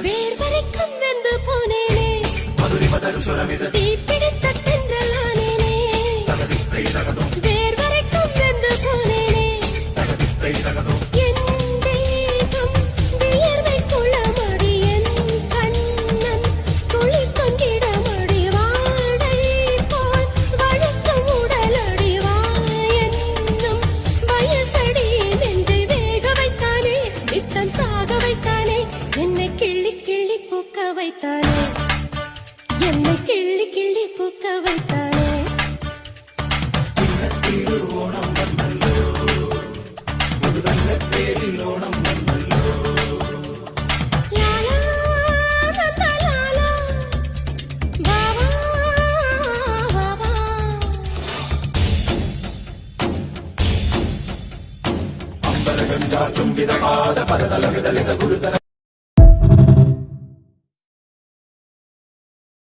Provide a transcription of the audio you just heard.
வேர் வரைக்கும் வெந்து போனேனே தீப்பிடித்த தென்றலானேனே வேர் வரைக்கும் வெந்து போனேனே என் தேகம் வியர்வை குளமடி என் கண்ணன் துளி கொண்டிடமடி வாடை போல் வழுக்கும் உடலடி என்னும் வயசடி நெஞ்சை வேக வைத்தானே நித்தம் சாக வைத்தானே என்னை கிள்ளி கிள்ளி பூக்க வைத்தானே என்னை கிள்ளி கிள்ளி பூக்க வைத்தானே லாலா நந்த லாலா பாவா பாவா ಚುಂಬಿದ ಪಾದ ಪದದ ಲಗದಲಿದ ಗುರುತರ